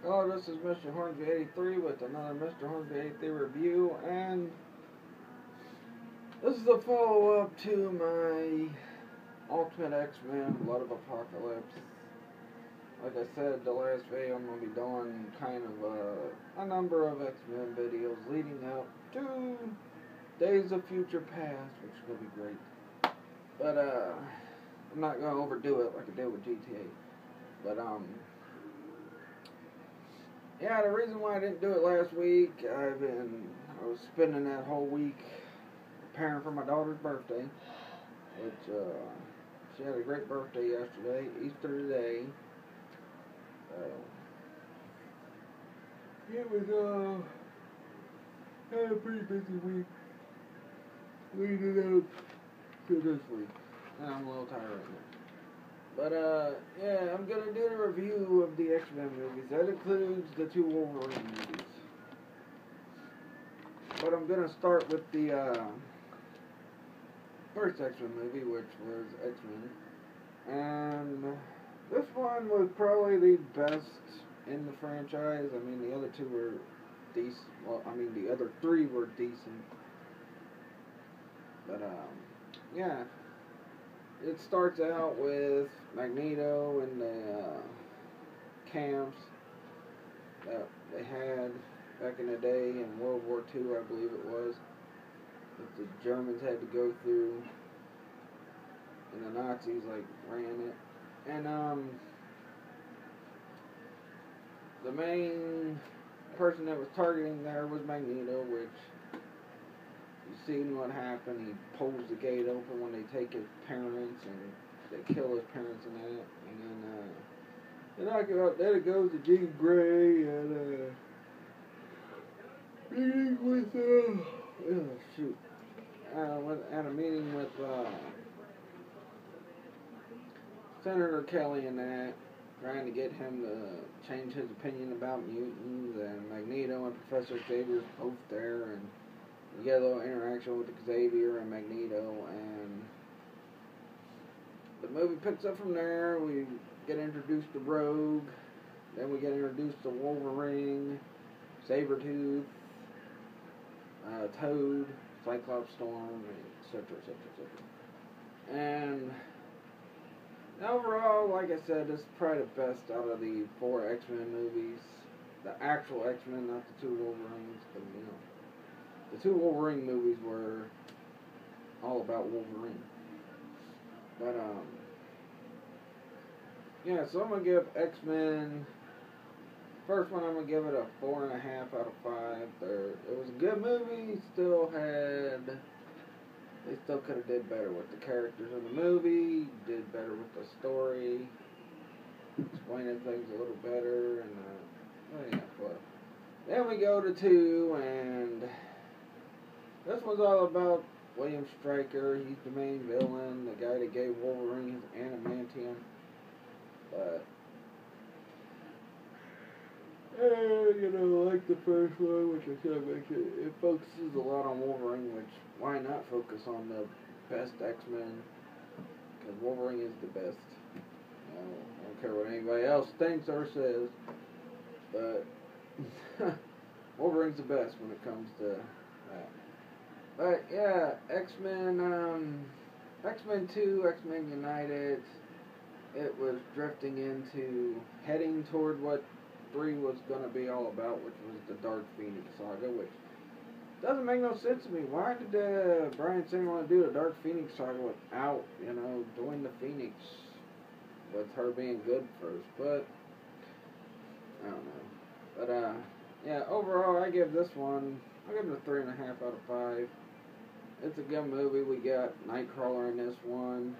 Hello, this is Mr. Hornsby83 with another Mr. Hornsby83 review, and this is a follow-up to my Ultimate X-Men Blood of Apocalypse. Like I said, the last video I'm going to be doing kind of a number of X-Men videos leading up to Days of Future Past, which is going to be great. But I'm not going to overdo it like I did with GTA. But yeah, the reason why I didn't do it last week, I was spending that whole week preparing for my daughter's birthday, which she had a great birthday yesterday, Easter today. It was had a pretty busy week leading up to this week. And I'm a little tired right now. But, yeah, I'm going to do a review of the X-Men movies. That includes the 2 Wolverine movies. But I'm going to start with the, first X-Men movie, which was X-Men. And this one was probably the best in the franchise. I mean, the other 2 were decent. Well, I mean, the other 3 were decent. But, yeah. It starts out with Magneto and the camps that they had back in the day in World War II, I believe it was, that the Germans had to go through, and the Nazis ran it. And the main person that was targeting there was Magneto, which you seen what happened. He pulls the gate open when they take his parents, and they kill his parents and that. And then knock it out. Then it goes to Jean Grey and meeting with at a meeting with Senator Kelly and that, trying to get him to change his opinion about mutants. And Magneto and Professor Xavier's both there, and you get a little interaction with Xavier and Magneto, and the movie picks up from there. We get introduced to Rogue, then we get introduced to Wolverine, Sabretooth, Toad, Cyclops Storm, etc., etc., etc. And overall, like I said, this is probably the best out of the 4 X-Men movies. The actual X-Men, not the 2 Wolverines, but you know. The 2 Wolverine movies were all about Wolverine. But, yeah, so I'm going to give X-Men, first one I'm going to give it a 4.5 out of 5. It was a good movie, they still could have did better with the characters in the movie, did better with the story, explaining things a little better, and, yeah, but then we go to 2, and this one's all about William Stryker. He's the main villain, the guy that gave Wolverine his adamantium. But, you know, like the first one, which I said, it focuses a lot on Wolverine, which, why not focus on the best X-Men? Because Wolverine is the best. You know, I don't care what anybody else thinks or says, but Wolverine's the best when it comes to that. But yeah, X-Men 2, X-Men United, it was drifting into, heading toward what 3 was going to be all about, which was the Dark Phoenix saga, which doesn't make no sense to me. Why did Bryan Singer want to do the Dark Phoenix saga without, you know, doing the Phoenix, with her being good first? But, I don't know. But, yeah, overall, I give this one, I give it a 3.5 out of 5. It's a good movie. We got Nightcrawler in this one,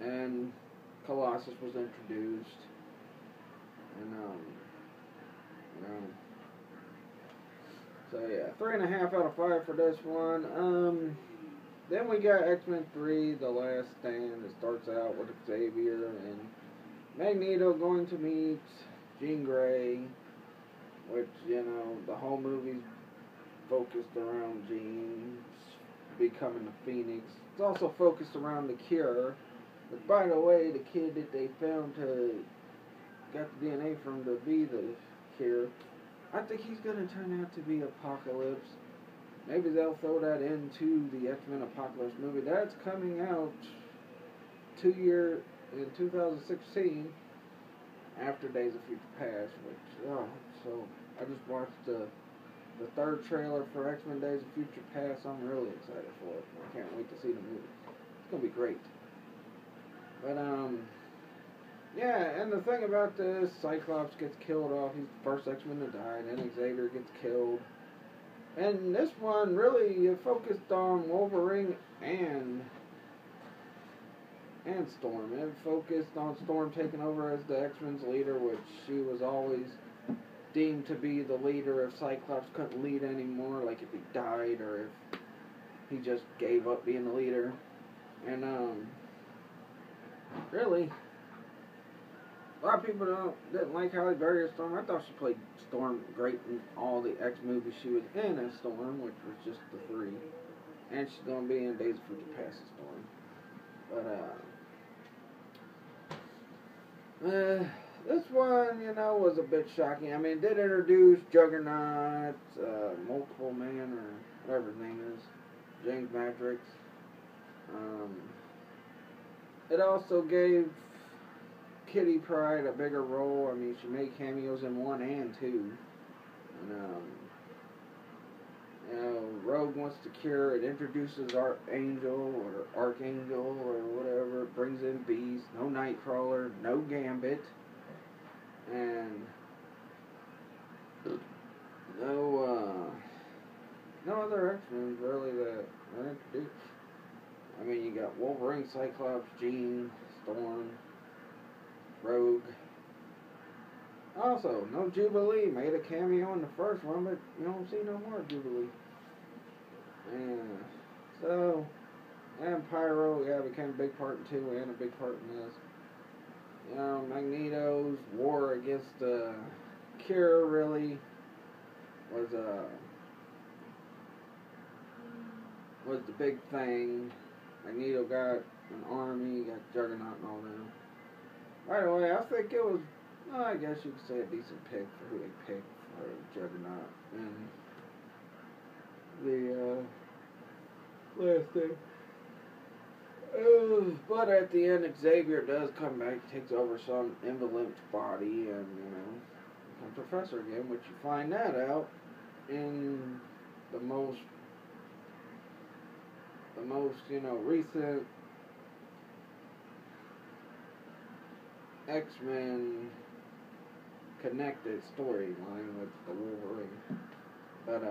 and Colossus was introduced, and you know, so yeah, 3.5 out of 5 for this one. Then we got X-Men 3, The Last Stand. It starts out with Xavier and Magneto going to meet Jean Grey, which, you know, the whole movie's focused around Jean becoming the Phoenix. It's also focused around the Cure. But by the way, the kid that they found to got the DNA from to be the cure. I think he's gonna turn out to be Apocalypse. Maybe they'll throw that into the X-Men Apocalypse movie. That's coming out 2 years in 2016 after Days of Future Past. So I just watched the third trailer for X-Men Days of Future Past. I'm really excited for it. I can't wait to see the movie. It's gonna be great. But yeah, and the thing about this, Cyclops gets killed off. He's the first X-Men to die. Then Xavier gets killed. And this one really focused on Wolverine and Storm. It focused on Storm taking over as the X-Men's leader, which she was always deemed to be the leader if Cyclops couldn't lead anymore, like if he died or if he just gave up being the leader. And really, a lot of people didn't like how he buried Storm. I thought she played Storm great in all the X movies she was in as Storm, which was just the 3. And she's going to be in Days of Future Past as Storm. But, this one, was a bit shocking. I mean, it did introduce Juggernaut, Multiple Man, or whatever his name is, James Madrox. It also gave Kitty Pryde a bigger role. I mean, she made cameos in 1 and 2. And, Rogue wants to cure. It introduces Archangel or whatever. It brings in Beast. No Nightcrawler. No Gambit. And no other X-Men really that are introduced. I mean, you got Wolverine, Cyclops, Jean, Storm, Rogue. Also, no Jubilee. Made a cameo in the first one, but you don't see no more Jubilee. And Pyro, became a big part in 2 and a big part in this. Magneto's war against Cure really was the big thing. Magneto got an army, got Juggernaut and all that. By the way, I think it was, I guess you could say a decent pick for who they picked for Juggernaut and the last thing. But at the end, Xavier does come back, takes over some invalide's body, and, becomes Professor again, which you find that out in the most, recent X-Men connected storyline with the Wolverine. But,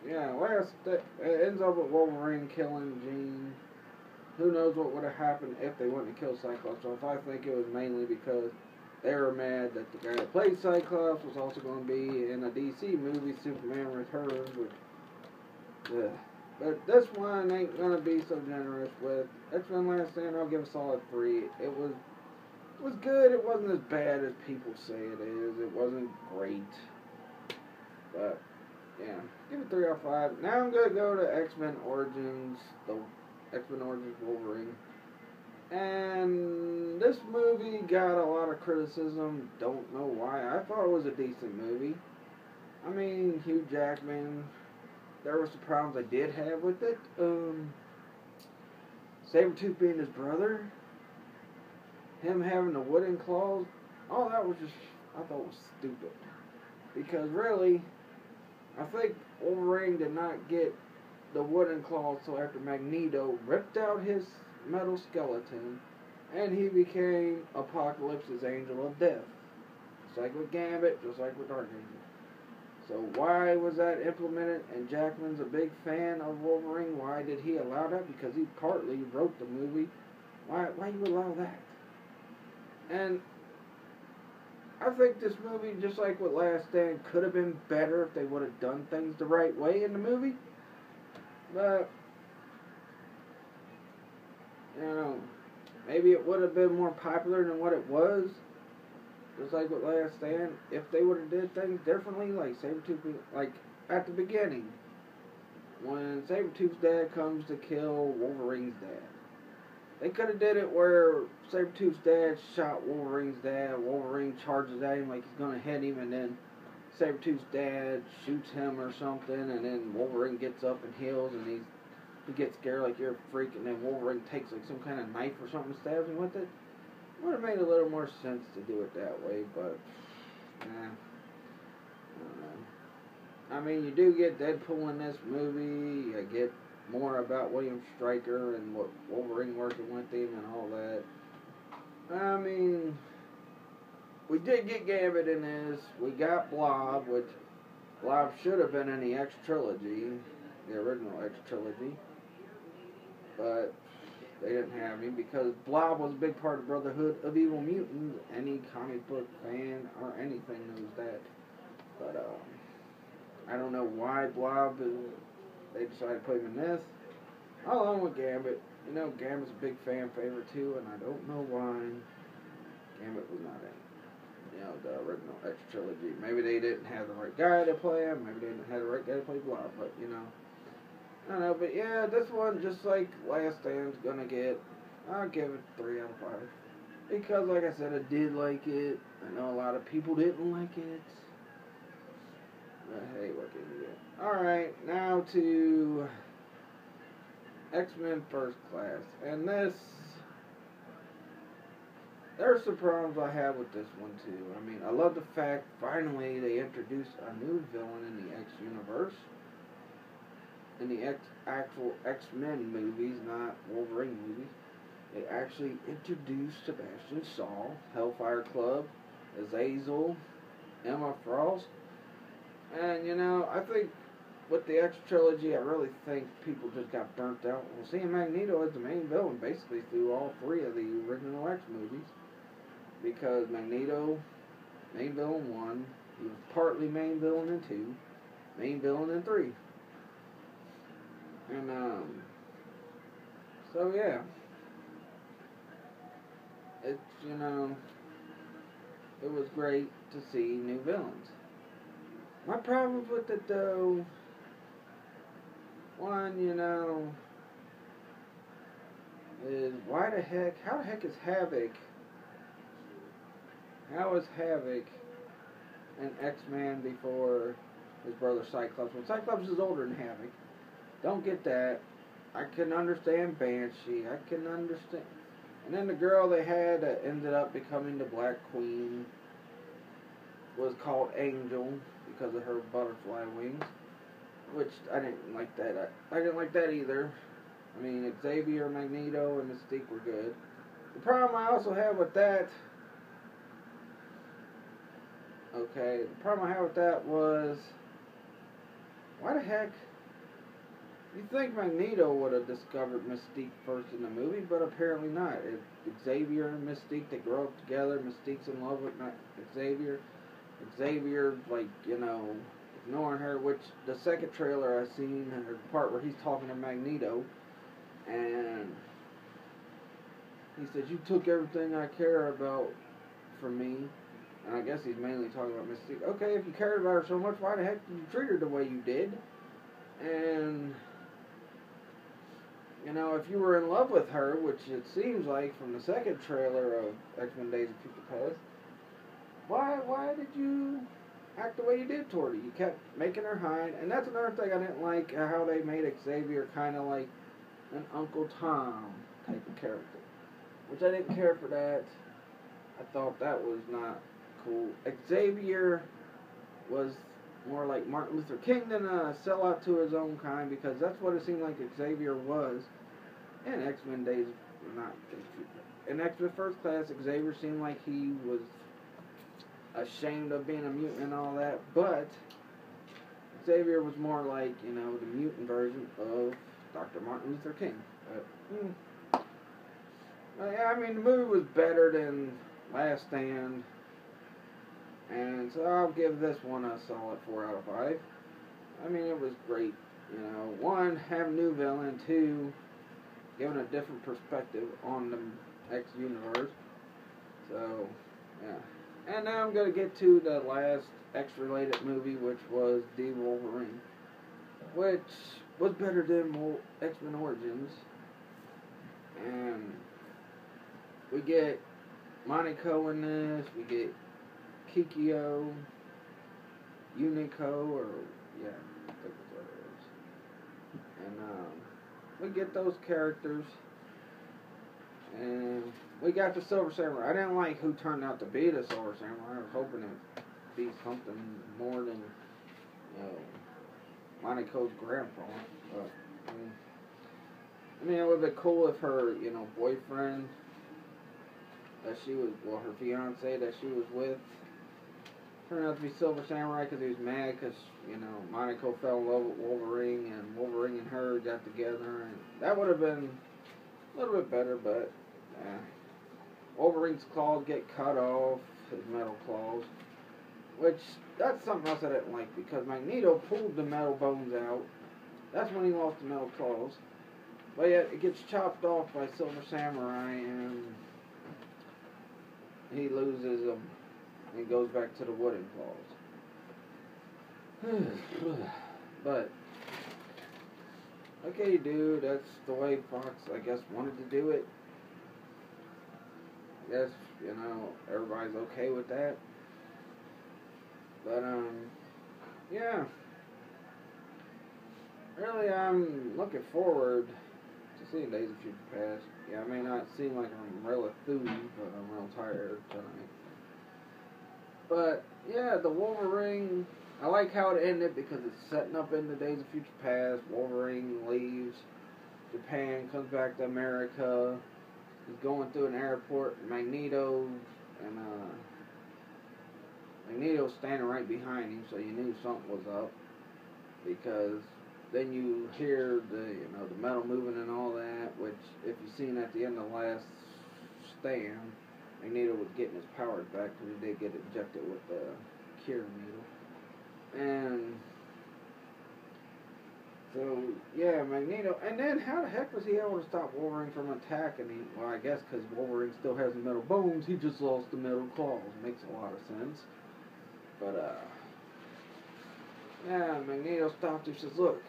it ends up with Wolverine killing Jean. Who knows what would have happened if they wouldn't have killed Cyclops. So if I think it was mainly because they were mad that the guy that played Cyclops was also going to be in a DC movie, Superman Returns. But this one ain't going to be so generous with X-Men Last Stand. I'll give a solid 3. It was good. It wasn't as bad as people say it is. It wasn't great. But, yeah. Give it 3 out of 5. Now I'm going to go to X-Men Origins. The X-Men Origins Wolverine. And this movie got a lot of criticism. Don't know why. I thought it was a decent movie. I mean, Hugh Jackman. There were some problems I did have with it. Sabretooth being his brother. Him having the wooden claws. All that was just, I thought was stupid. Because really, I think Wolverine did not get the wooden claws till after Magneto ripped out his metal skeleton and he became Apocalypse's Angel of Death. Just like with Gambit, just like with Archangel. So why was that implemented? And Jackman's a big fan of Wolverine. Why did he allow that? Because he partly wrote the movie. Why you allow that? And I think this movie, just like with Last Stand, could have been better if they would have done things the right way in the movie. But, maybe it would have been more popular than what it was. Just like with Last Stand, if they would have did things differently, like Sabretooth, like at the beginning, when Sabretooth's dad comes to kill Wolverine's dad, They could have did it where Sabretooth's dad shot Wolverine's dad. Wolverine charges at him like he's gonna hit him, and then Sabretooth's dad shoots him or something, and then Wolverine gets up and heals, and he gets scared like you're a freak, and then Wolverine takes like some kind of knife or something and stabs him with it. Would have made a little more sense to do it that way, but nah. I don't know. I mean, you do get Deadpool in this movie. You get more about William Stryker and what Wolverine working with him and all that. I mean, we did get Gambit in this. We got Blob, which Blob should have been in the X trilogy, the original X trilogy, but they didn't have him because Blob was a big part of Brotherhood of Evil Mutants. Any comic book fan or anything knows that. But I don't know why Blob they decided to put him in this, along with Gambit. You know, Gambit's a big fan favorite too, and I don't know why Gambit was not in, you know, the original X trilogy. Maybe they didn't have the right guy to play him. Maybe they didn't have the right guy to play Blob. But you know, I don't know. But yeah, this one, just like Last Stand's gonna get, I'll give it 3 out of 5 because, like I said, I did like it. I know a lot of people didn't like it. But hey, what can you do? Alright, now to X-Men First Class. And this, there's some problems I have with this one too. I mean, I love the fact finally they introduced a new villain in the X universe. In the actual X-Men movies, not Wolverine movies. They actually introduced Sebastian Shaw, Hellfire Club, Azazel, Emma Frost. And, you know, I think with the X trilogy, I really think people just got burnt out. Well, seeing Magneto as the main villain basically through all 3 of the original X movies. Because Magneto, main villain 1, he was partly main villain in 2, main villain in 3. And, so yeah. It's, you know, it was great to see new villains. My problems with it, though, one, you know, is how the heck is Havoc, how is Havoc an X-Man before his brother Cyclops? Well, Cyclops is older than Havoc. Don't get that. I can understand Banshee, I can understand. And then the girl they had that ended up becoming the Black Queen was called Angel, because of her butterfly wings, which I didn't like that. I didn't like that either. I mean, Xavier, Magneto, and Mystique were good. The problem I also have with that, was, why the heck, you'd think Magneto would have discovered Mystique first in the movie, but apparently not. Xavier and Mystique, they grow up together. Mystique's in love with Xavier. Xavier, like, you know, ignoring her, which the second trailer I seen, the part where he's talking to Magneto, and he says, "You took everything I care about from me," and I guess he's mainly talking about Mystique. Okay, if you cared about her so much, why the heck did you treat her the way you did? And, you know, if you were in love with her, which it seems like from the second trailer of X-Men Days of Future Past, why did you act the way you did toward her? You kept making her hide, and that's another thing I didn't like, how they made Xavier kind of like an Uncle Tom type of character, which I didn't care for that. I thought that was not cool. Xavier was more like Martin Luther King than a sellout to his own kind, because that's what it seemed like Xavier was in X-Men Days, in X-Men First Class. Xavier seemed like he was ashamed of being a mutant and all that, but Xavier was more like, you know, the mutant version of Dr. Martin Luther King. Yeah, I mean, the movie was better than Last Stand, and so I'll give this one a solid 4 out of 5. I mean, it was great. You know, 1, have a new villain. 2, giving a different perspective on the X universe. So, yeah. And now I'm going to get to the last X-related movie, which was The Wolverine, which was better than X-Men Origins. And we get Monaco in this. We get Kikyo, Unico, or yeah, I think that's what it is. And we get those characters, and we got the Silver Samurai. I didn't like who turned out to be the Silver Samurai. I was hoping it'd be something more than, you know, Monaco's grandpa. But I mean, it would have been cool if her, you know, boyfriend that she was, well, her fiance that she was with, turned out to be Silver Samurai because he was mad because, you know, Monaco fell in love with Wolverine, and Wolverine and her got together, and that would have been a little bit better, but Wolverine's claws get cut off, his metal claws, which, that's something else I didn't like, because Magneto pulled the metal bones out. That's when he lost the metal claws. But yet, it gets chopped off by Silver Samurai, and he loses them, and he goes back to the wooden claws. But, okay, dude, that's the way Fox, I guess, wanted to do it. I guess, you know, everybody's okay with that. But, yeah. Really, I'm looking forward to seeing Days of Future Past. Yeah, I may not seem like I'm real enthused, but I'm real tired tonight. But, yeah, the Wolverine, I like how it ended because it's setting up in the Days of Future Past. Wolverine leaves Japan, comes back to America. He's going through an airport. Magneto's standing right behind him, so you knew something was up, because then you hear the metal moving and all that, which if you've seen at the end of the last stand, Magneto was getting his powers back because he did get injected with the cure needle. And so, yeah, Magneto, and then how the heck was he able to stop Wolverine from attacking him? Well, I guess because Wolverine still has the metal bones, he just lost the metal claws. Makes a lot of sense. But, yeah, Magneto stopped him, says, look,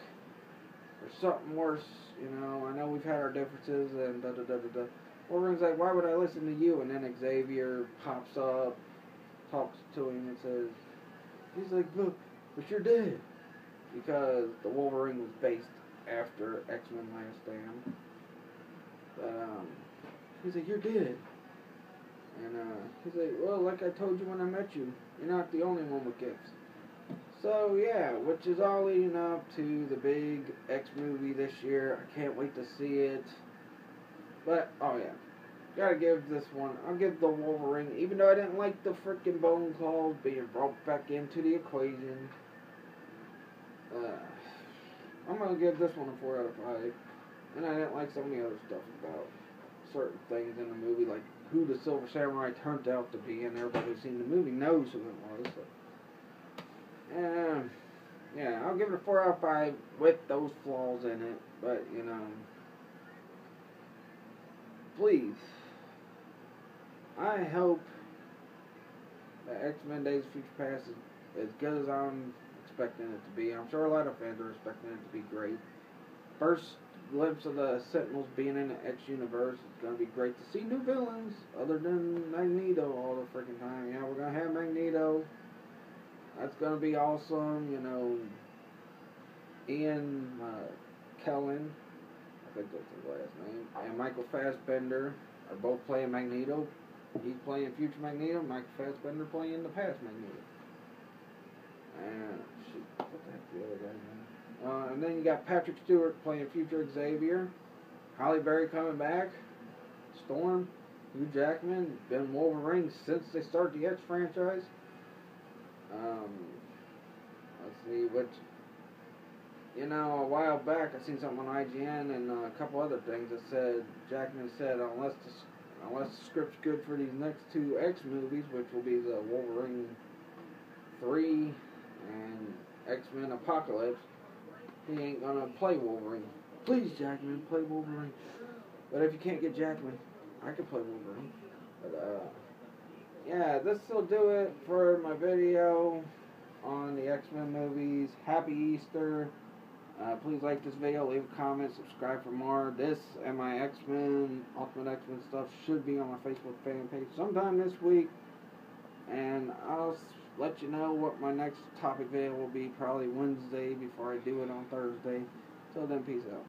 there's something worse, you know, I know we've had our differences, and da-da-da-da-da. Wolverine's like, why would I listen to you? And then Xavier pops up, talks to him, and says, he's like, look, but you're dead. Because the Wolverine was based after X-Men Last Stand. But, he's like, you're dead. And, he's like, well, like I told you when I met you, you're not the only one with gifts. So, yeah, which is all leading up to the big X movie this year. I can't wait to see it. But, oh yeah, gotta give this one, I'll give the Wolverine, even though I didn't like the frickin' bone claws being brought back into the equation, I'm gonna give this one a 4 out of 5. And I didn't like some of the other stuff about certain things in the movie, like who the Silver Samurai turned out to be, and everybody who's seen the movie knows who it was. So. Yeah, I'll give it a 4 out of 5 with those flaws in it, but, you know, please, I hope that X-Men Days of Future Past is as good as I'm expecting it to be. I'm sure a lot of fans are expecting it to be great. First glimpse of the Sentinels being in the X universe, it's going to be great to see new villains other than Magneto all the freaking time. Yeah, we're going to have Magneto. That's going to be awesome. You know, Ian Kellen, I think that's his last name, and Michael Fassbender are both playing Magneto. He's playing future Magneto, Michael Fassbender playing the past Magneto. And, shoot, what the heck's the other guy's name? And then you got Patrick Stewart playing future Xavier, Halle Berry coming back, Storm, Hugh Jackman, been Wolverine since they started the X franchise. Let's see, which, you know, a while back I seen something on IGN and a couple other things that said, Jackman said, unless the script's good for these next 2 X movies, which will be the Wolverine 3 and X-Men Apocalypse, he ain't gonna play Wolverine. Please, Jackman, play Wolverine. But if you can't get Jackman, I can play Wolverine. But, yeah, this will do it for my video on the X-Men movies. Happy Easter. Please like this video, leave a comment, subscribe for more. This and my X-Men, Ultimate X-Men stuff should be on my Facebook fan page sometime this week. And I'll let you know what my next topic video will be, probably Wednesday before I do it on Thursday. Till then, peace out.